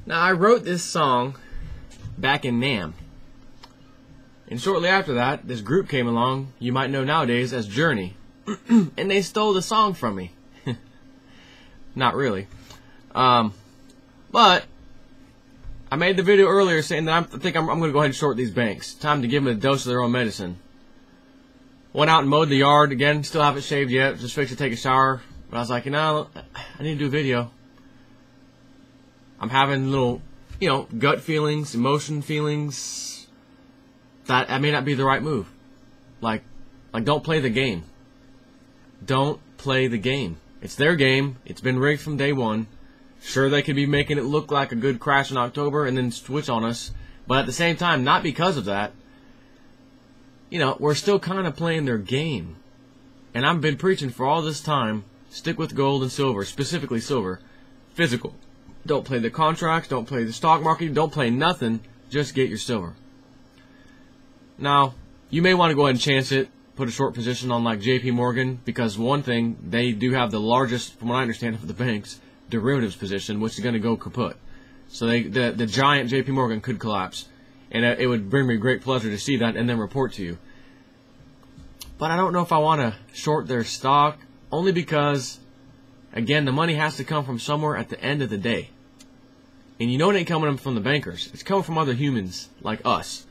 Now, I wrote this song back in NAMM. And shortly after that, this group came along, you might know nowadays as Journey. And they stole the song from me. Not really. But I made the video earlier saying that I think I'm going to go ahead and short these banks. Time to give them a dose of their own medicine. Went out and mowed the yard. Again, still haven't shaved yet. Just fixed to take a shower. But I was like, you know, I need to do a video. I'm having little, you know, gut feelings, emotion feelings. That may not be the right move. Like don't play the game. Don't play the game. It's their game. It's been rigged from day one. Sure, they could be making it look like a good crash in October and then switch on us. But at the same time, not because of that. You know, we're still kind of playing their game. And I've been preaching for all this time, stick with gold and silver, specifically silver. Physical. Don't play the contracts, don't play the stock market, don't play nothing, just get your silver. Now, you may want to go ahead and chance it, put a short position on like JP Morgan, because one thing, they do have the largest, from what I understand of the banks, derivatives position, which is going to go kaput. So the giant JP Morgan could collapse. And it would bring me great pleasure to see that and then report to you. But I don't know if I want to short their stock, only because, again, the money has to come from somewhere at the end of the day. And you know it ain't coming from the bankers. It's coming from other humans like us,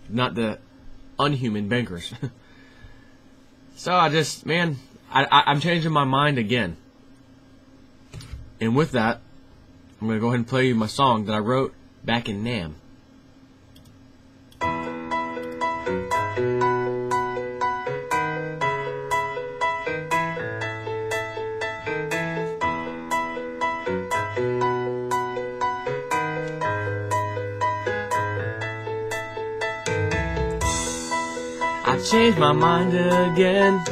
not the unhuman bankers. So I'm changing my mind again. And with that, I'm going to go ahead and play you my song that I wrote back in NAMM. I changed my mind again.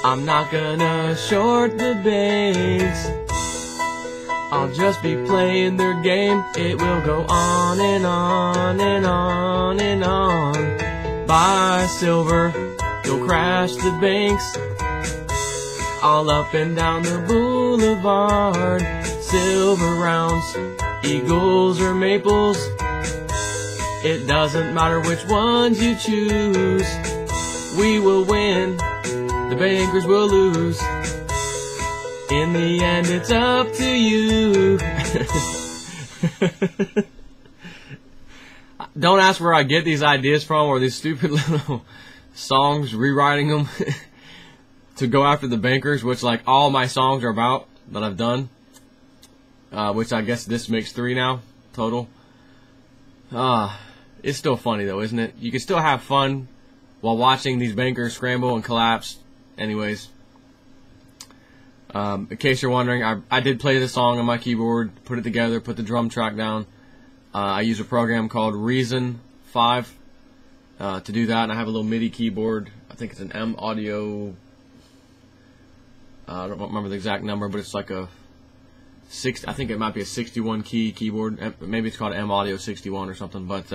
I'm not gonna short the banks. I'll just be playing their game. It will go on and on and on and on. Buy silver, you'll crash the banks. All up and down the boulevard. Silver rounds, eagles or maples. It doesn't matter which ones you choose. We will win, the bankers will lose. In the end, it's up to you. Don't ask where I get these ideas from, or these stupid little songs, rewriting them to go after the bankers, which like all my songs are about that I've done. Which I guess this makes 3 now, total. It's still funny though, isn't it? You can still have fun while watching these bankers scramble and collapse. Anyways, in case you're wondering, I did play the song on my keyboard, put it together, put the drum track down. I use a program called Reason 5 to do that, and I have a little MIDI keyboard. I think it's an M Audio. I don't remember the exact number, but it's like a I think it might be a 61 key keyboard. Maybe it's called M Audio 61 or something. But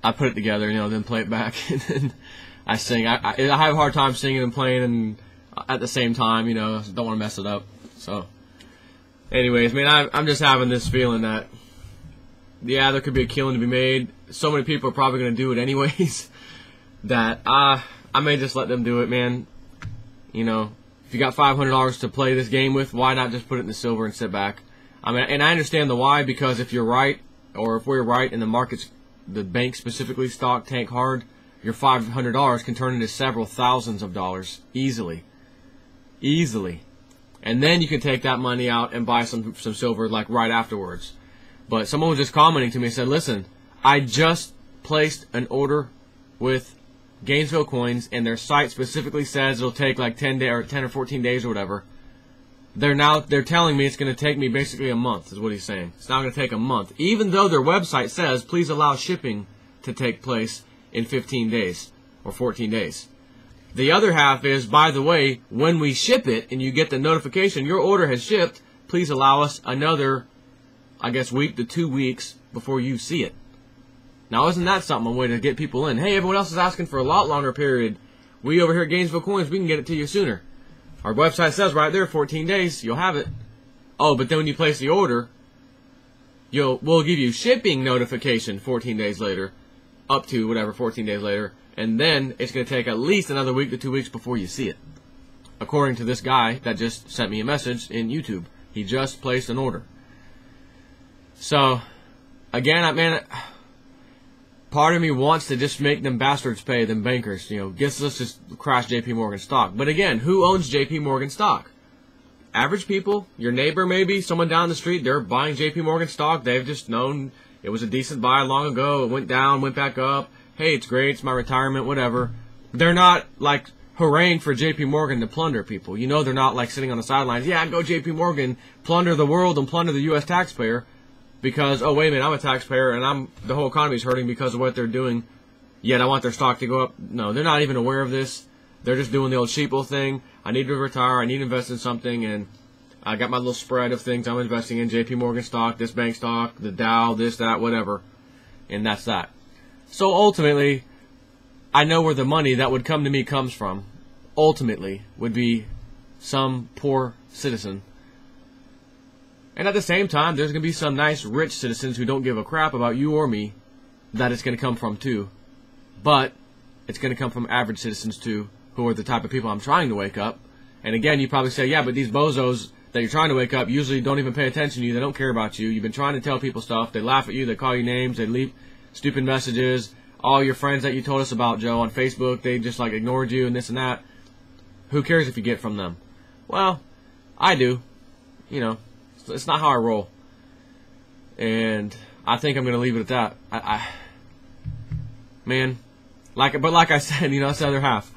I put it together, you know, then play it back, and then I sing. I have a hard time singing and playing and at the same time, you know. Don't want to mess it up. So, anyways, man, I'm just having this feeling that, yeah, there could be a killing to be made. So many people are probably going to do it anyways that I may just let them do it, man. You know, if you got $500 to play this game with, why not just put it in the silver and sit back? I mean, and I understand the why, because if you're right, or if we're right and the markets, the bank specifically, stock tank hard, your $500 can turn into several thousands of dollars easily. Easily. And then you can take that money out and buy some silver like right afterwards. But someone was just commenting to me and said, listen, I just placed an order with Gainesville Coins, and their site specifically says it'll take like 10 or 14 days or whatever. They're telling me it's going to take me basically a month, is what he's saying. It's not going to take a month, even though their website says please allow shipping to take place in 15 days or 14 days. The other half is, by the way, when we ship it and you get the notification your order has shipped, please allow us another, I guess, week to 2 weeks before you see it. Now, isn't that something, a way to get people in? Hey, everyone else is asking for a lot longer period. We over here at Gainesville Coins, we can get it to you sooner. Our website says right there, 14 days, you'll have it. Oh, but then when you place the order, we'll give you shipping notification 14 days later, up to whatever 14 days later, and then it's going to take at least another week to 2 weeks before you see it. According to this guy that just sent me a message in YouTube. He just placed an order. So, again, man, part of me wants to just make them bastards pay, them bankers. Let's just crash JP Morgan stock. But again, who owns JP Morgan stock? Average people, your neighbor maybe, someone down the street, they're buying JP Morgan stock. They've just known it was a decent buy long ago. It went down, went back up. Hey, it's great, it's my retirement, whatever. They're not like hurraying for JP Morgan to plunder people. They're not like sitting on the sidelines. Yeah, go JP Morgan, plunder the world and plunder the U.S. taxpayer because, oh, wait a minute, I'm a taxpayer and the whole economy's hurting because of what they're doing, yet I want their stock to go up. No, they're not even aware of this. They're just doing the old sheeple thing. I need to retire, I need to invest in something, and I got my little spread of things I'm investing in, JP Morgan stock, this bank stock, the Dow, this, that, whatever, and that's that. So ultimately, I know where the money that would come to me comes from. Ultimately, would be some poor citizen. And at the same time, there's going to be some nice rich citizens who don't give a crap about you or me that it's going to come from too. But it's going to come from average citizens too, who are the type of people I'm trying to wake up. And again, you probably say, yeah, but these bozos that you're trying to wake up usually don't even pay attention to you. They don't care about you. You've been trying to tell people stuff. They laugh at you. They call you names. They leave stupid messages. All your friends that you told us about, Joe, on Facebook, they just like ignored you and this and that. Who cares if you get from them? Well, I do. It's not how I roll. And I think I'm going to leave it at that. Man, like I said, that's the other half.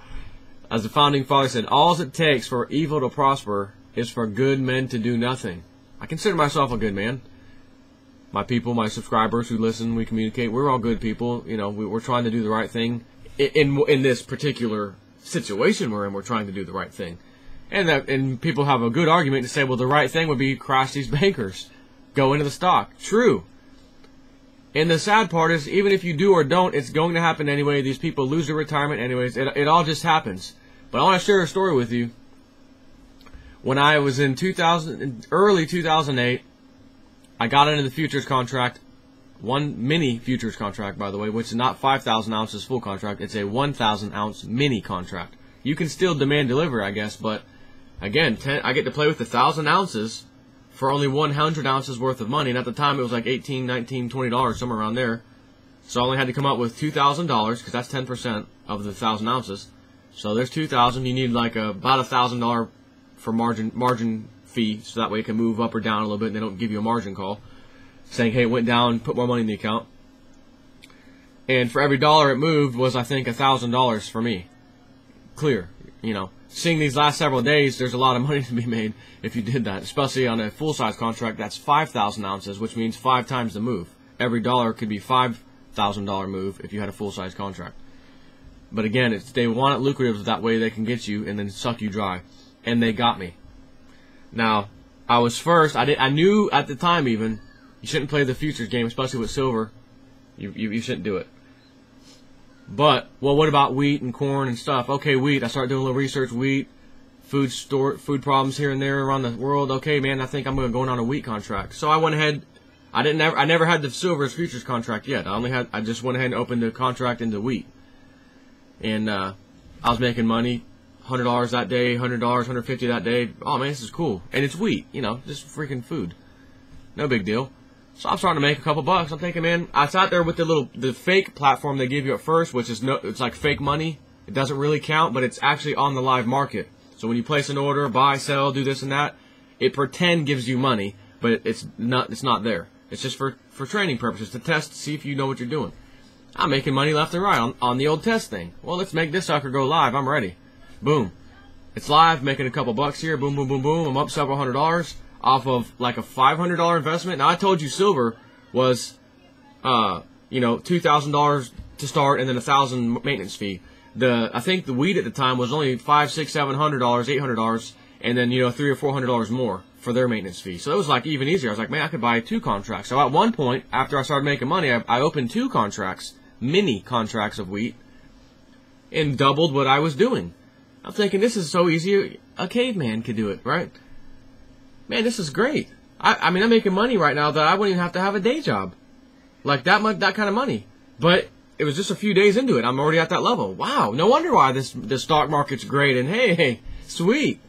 As the founding father said, all it takes for evil to prosper is for good men to do nothing. I consider myself a good man. My people, my subscribers who listen, we communicate, we're all good people. We're trying to do the right thing in this particular situation we're in. We're trying to do the right thing. And people have a good argument to say, well, the right thing would be crash these bankers, go into the stock. True. And the sad part is, even if you do or don't, it's going to happen anyway. These people lose their retirement anyways. It all just happens. But I want to share a story with you. When I was in early 2008, I got into the futures contract, one mini futures contract, by the way, which is not 5,000 ounces full contract. It's a 1,000 ounce mini contract. You can still demand deliver, I guess, but again, I get to play with 1,000 ounces for only 100 ounces worth of money. And at the time, it was like $18, $19, $20, somewhere around there. So I only had to come up with $2,000 because that's 10% of the 1,000 ounces. So there's 2,000. You need like about $1,000 for margin fee, so that way it can move up or down a little bit, and they don't give you a margin call saying, hey, it went down, put more money in the account. And for every dollar it moved was, I think, $1,000 for me. Clear. Seeing these last several days, there's a lot of money to be made if you did that, especially on a full-size contract. That's 5,000 ounces, which means 5 times the move. Every dollar could be $5,000 move if you had a full-size contract. But again, they want it lucrative that way they can get you and then suck you dry. And they got me. Now, I was first. I knew at the time even, you shouldn't play the futures game, especially with silver. You shouldn't do it. But, well, what about wheat and corn and stuff? Okay, wheat. I started doing a little research. Wheat, food problems here and there around the world. Okay, man, I think I'm going on a wheat contract. So I went ahead. I never had the silver's futures contract yet. I just went ahead and opened the contract into wheat. And I was making money, $100 that day, $100, $150 that day. Oh man, this is cool. And it's wheat, just freaking food. No big deal. So I'm starting to make a couple bucks. I'm thinking, man, I sat there with the fake platform they give you at first, which is it's like fake money. It doesn't really count, but it's actually on the live market. So when you place an order, buy, sell, do this and that, it pretend gives you money, but it's not there. It's just for training purposes, to test, to see if you know what you're doing. I'm making money left and right on the old test thing. Well, let's make this sucker go live. I'm ready. Boom. It's live, making a couple bucks here. Boom, boom, boom, boom. I'm up several $100s off of like a $500 investment. Now, I told you silver was, $2,000 to start and then $1,000 maintenance fee. I think the wheat at the time was only $500, $600, $700, $800, and then, $300 or $400 more for their maintenance fee. So it was like even easier. I was like, man, I could buy 2 contracts. So at one point, after I started making money, I opened 2 contracts, mini contracts of wheat, and doubled what I was doing. I'm thinking, this is so easy, a caveman could do it, right? Man, this is great. I mean, I'm making money right now that I wouldn't even have to have a day job. Like that kind of money. But it was just a few days into it. I'm already at that level. Wow. No wonder why the stock market's great. And hey, sweet.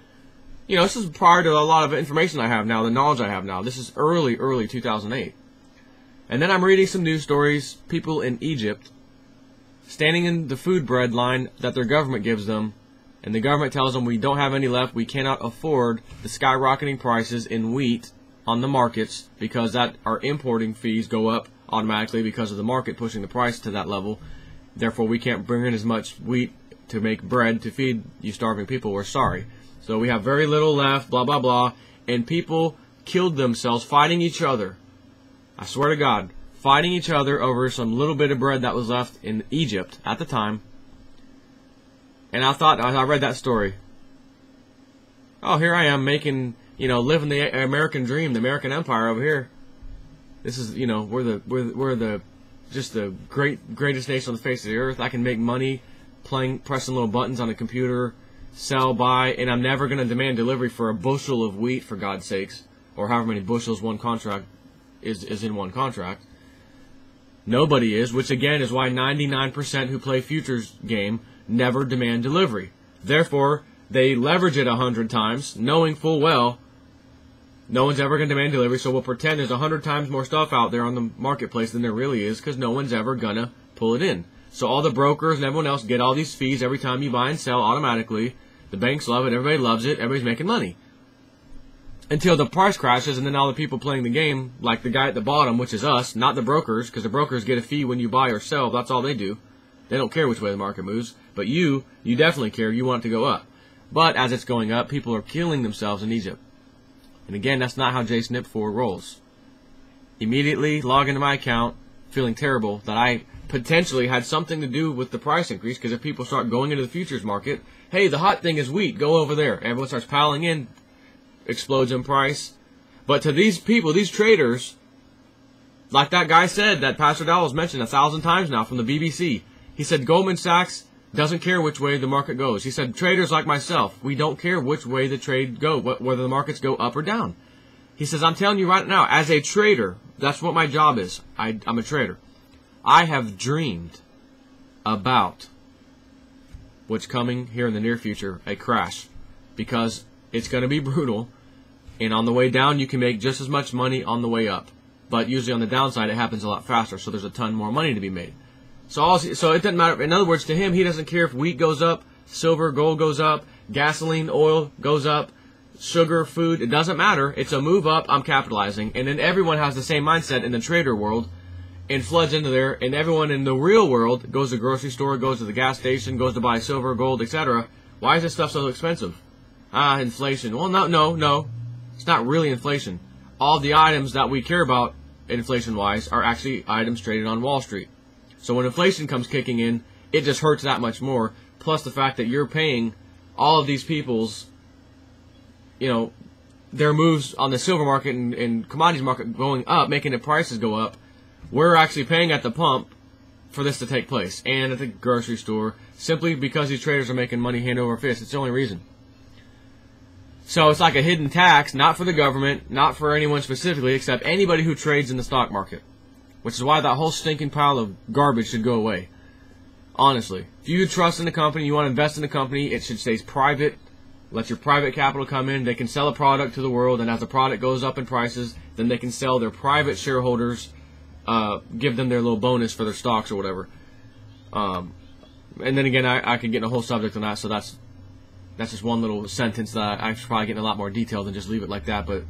You know, this is prior to a lot of information I have now, the knowledge I have now. This is early 2008. And then I'm reading some news stories. People in Egypt standing in the food bread line that their government gives them. And the government tells them we don't have any left. We cannot afford the skyrocketing prices in wheat on the markets because that our importing fees go up automatically because of the market pushing the price to that level. Therefore, we can't bring in as much wheat to make bread to feed you starving people. We're sorry. So we have very little left, blah, blah, blah. And people killed themselves fighting each other. I swear to God, fighting each other over some little bit of bread that was left in Egypt at the time. And I thought, I read that story. Oh, here I am making, you know, living the American dream, the American empire over here. This is, you know, we're the just the greatest nation on the face of the earth. I can make money pressing little buttons on a computer, sell, buy, and I'm never going to demand delivery for a bushel of wheat, for God's sakes, or however many bushels one contract is in one contract. Nobody is, which again is why 99% who play futures game never demand delivery. Therefore, they leverage it 100 times, knowing full well no one's ever going to demand delivery, so we'll pretend there's 100 times more stuff out there on the marketplace than there really is, because no one's ever going to pull it in. So all the brokers and everyone else get all these fees every time you buy and sell automatically. The banks love it, everybody loves it, everybody's making money. Until the price crashes, and then all the people playing the game, like the guy at the bottom, which is us, not the brokers, because the brokers get a fee when you buy or sell. That's all they do. They don't care which way the market moves. But you definitely care. You want it to go up. But as it's going up, people are killing themselves in Egypt. And again, that's not how JSNIP4 rolls. Immediately log into my account, feeling terrible that I potentially had something to do with the price increase, because if people start going into the futures market, hey, the hot thing is wheat, go over there. Everyone starts piling in, explodes in price. But to these people, these traders, like that guy said, that Pastor Dowell's mentioned 1,000 times now from the BBC, he said Goldman Sachs doesn't care which way the market goes. He said traders like myself, we don't care which way the trade go, whether the markets go up or down. He says, I'm telling you right now, as a trader, that's what my job is. I'm a trader. I have dreamed about what's coming here in the near future, a crash, because it's going to be brutal, and on the way down you can make just as much money on the way up. But usually on the downside it happens a lot faster, so there's a ton more money to be made. So it doesn't matter. In other words, to him, he doesn't care if wheat goes up, silver, gold goes up, gasoline, oil goes up, sugar, food. It doesn't matter. It's a move up. I'm capitalizing. And then everyone has the same mindset in the trader world and floods into there. And everyone in the real world goes to the grocery store, goes to the gas station, goes to buy silver, gold, etc. Why is this stuff so expensive? Inflation. Well, no. It's not really inflation. All the items that we care about inflation-wise are actually items traded on Wall Street. So when inflation comes kicking in, it just hurts that much more. Plus the fact that you're paying all of these people's, you know, their moves on the silver market and commodities market going up, making the prices go up. We're actually paying at the pump for this to take place, and at the grocery store, simply because these traders are making money hand over fist. It's the only reason. So it's like a hidden tax, not for the government, not for anyone specifically, except anybody who trades in the stock market. Which is why that whole stinking pile of garbage should go away. Honestly. If you trust in the company, you want to invest in the company, it should stay private. Let your private capital come in. They can sell a product to the world, and as the product goes up in prices, then they can sell their private shareholders, give them their little bonus for their stocks or whatever. And then again, I could get in a whole subject on that, so that's just one little sentence that I should probably get in a lot more detail than just leave it like that, but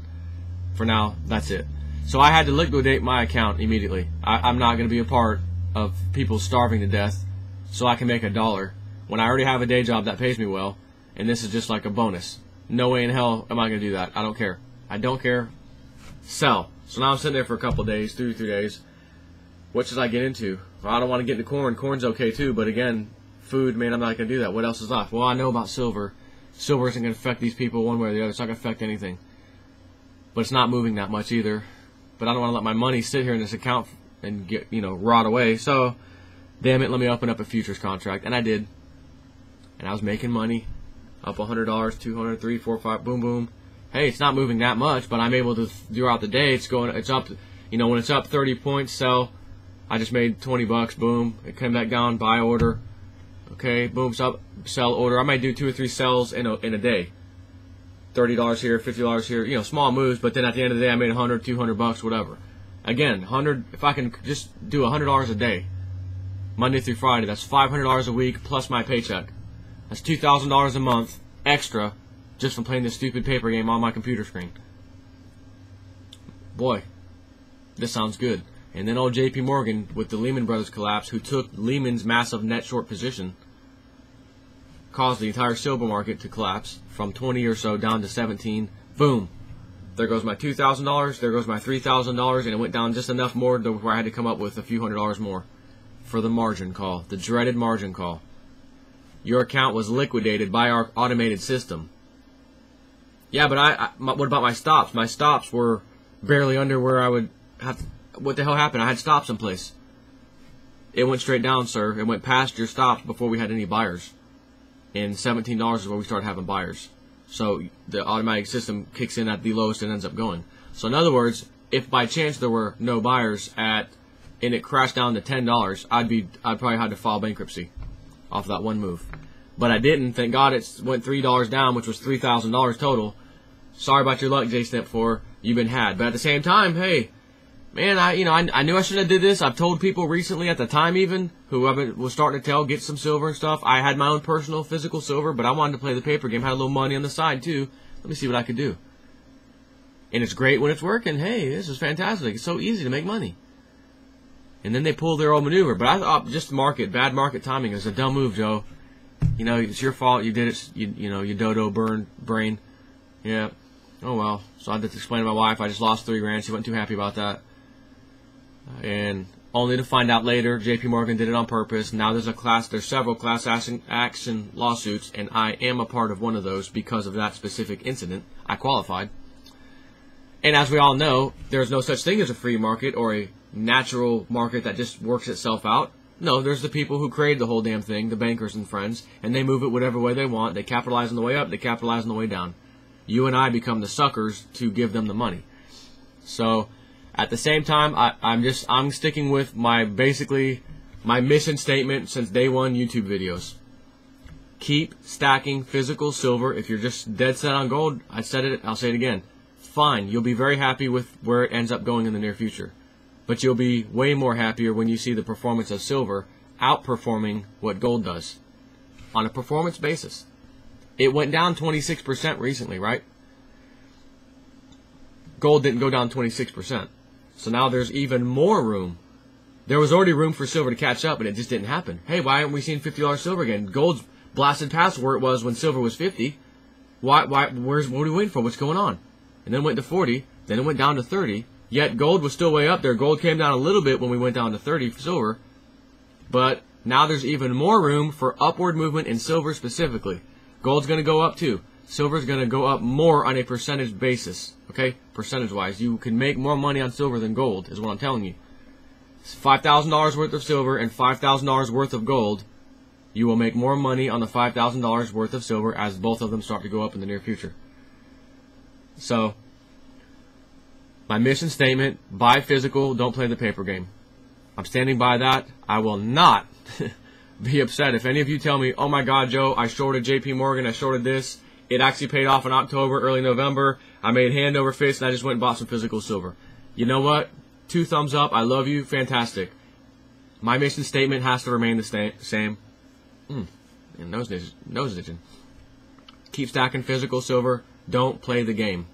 for now, that's it. So I had to liquidate my account immediately. I'm not going to be a part of people starving to death so I can make $1 when I already have a day job that pays me well, and this is just like a bonus. No way in hell am I going to do that. I don't care. I don't care. Sell. So now I'm sitting there for a couple of days, 2 or 3 days. What should I get into? Well, I don't want to get into corn. Corn's okay too, but again, food, man, I'm not going to do that. What else is left? Well, I know about silver. Silver isn't going to affect these people one way or the other. It's not going to affect anything. But it's not moving that much either. But I don't want to let my money sit here in this account and get, rot away. So, damn it, let me open up a futures contract. And I did. And I was making money. Up $100, $200, $300, $400, $500, boom, boom. hey, it's not moving that much, but I'm able to, throughout the day, it's up, you know, when it's up 30 points, sell. I just made 20 bucks, boom. It came back down, buy order. Okay, boom, sell order. I might do 2 or 3 sells in a day. $30 here, $50 here, you know, small moves, but then at the end of the day, I made 100, 200 bucks, whatever. Again, 100, if I can just do $100 a day, Monday through Friday, that's $500 a week plus my paycheck. That's $2,000 a month extra just from playing this stupid paper game on my computer screen. Boy, this sounds good. And then old JP Morgan with the Lehman Brothers collapse, who took Lehman's massive net short position, caused the entire silver market to collapse from 20 or so down to 17. Boom. There goes my $2,000, there goes my $3,000, and it went down just enough more to where I had to come up with a few $100 more for the margin call, the dreaded margin call. Your account was liquidated by our automated system. Yeah, but what about my stops? My stops were barely under where I would have to, what the hell happened? I had stops in place. It went straight down, sir. It went past your stops before we had any buyers. And $17 is where we started having buyers. So the automatic system kicks in at the lowest and ends up going. So in other words, if by chance there were no buyers and it crashed down to $10, I'd probably have to file bankruptcy off of that one move. But I didn't. Thank God it went $3 down, which was $3,000 total. Sorry about your luck, J-Step4. You've been had. But at the same time, hey, man, I knew I should have did this. I've told people recently at the time even, who was starting to tell, get some silver and stuff. I had my own personal physical silver, but I wanted to play the paper game. Had a little money on the side too. Let me see what I could do. And it's great when it's working. Hey, this is fantastic. It's so easy to make money. And then they pulled their old maneuver. But I thought just bad market timing. It was a dumb move, Joe. You know, it's your fault. You did it. You know, you dodo brain. Yeah. Oh well. So I had to explain to my wife I just lost $3,000. She wasn't too happy about that. And only to find out later, JP Morgan did it on purpose. Now there's several class action lawsuits, and I am a part of one of those because of that specific incident. I qualified. And as we all know, there's no such thing as a free market or a natural market that just works itself out. No, there's the people who created the whole damn thing, the bankers and friends, and they move it whatever way they want. They capitalize on the way up, they capitalize on the way down. You and I become the suckers to give them the money. So at the same time, I'm sticking with my mission statement since day one YouTube videos. Keep stacking physical silver. If you're just dead set on gold, I said it, I'll say it again. Fine, you'll be very happy with where it ends up going in the near future. But you'll be way more happier when you see the performance of silver outperforming what gold does on a performance basis. It went down 26% recently, right? Gold didn't go down 26%. So now there's even more room. There was already room for silver to catch up, and it just didn't happen. Hey, why aren't we seeing $50 silver again? Gold's blasted past where it was when silver was 50. What are we waiting for? What's going on? And then it went to 40. Then it went down to 30. Yet gold was still way up there. Gold came down a little bit when we went down to 30 for silver. But now there's even more room for upward movement in silver specifically. Gold's going to go up too. Silver's going to go up more on a percentage basis. Okay? Percentage-wise. You can make more money on silver than gold, is what I'm telling you. $5,000 worth of silver and $5,000 worth of gold. You will make more money on the $5,000 worth of silver as both of them start to go up in the near future. So, my mission statement, buy physical, don't play the paper game. I'm standing by that. I will not be upset if any of you tell me, oh my God, Joe, I shorted JP Morgan, I shorted this. It actually paid off in October, early November. I made hand over fist and I just went and bought some physical silver. You know what? 2 thumbs up. I love you. Fantastic. My mission statement has to remain the same. And nose itching. Keep stacking physical silver. Don't play the game.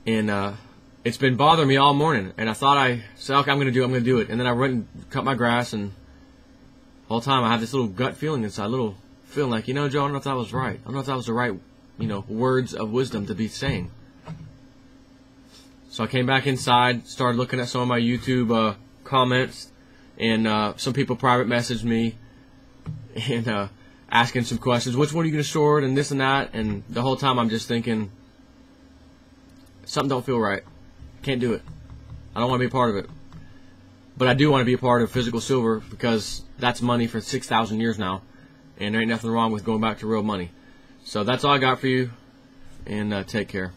And it's been bothering me all morning. And I thought I said, okay, I'm going to do it. And then I went and cut my grass. And the whole time I have this little gut feeling inside, little feeling like, Joe, I don't know if that was right. I don't know if that was the right, words of wisdom to be saying. So I came back inside, started looking at some of my YouTube comments, and some people private messaged me and asking some questions. Which one are you going to short and this and that? And the whole time I'm just thinking, something don't feel right. Can't do it. I don't want to be a part of it. But I do want to be a part of physical silver because that's money for 6,000 years now. And there ain't nothing wrong with going back to real money. So that's all I got for you. and take care.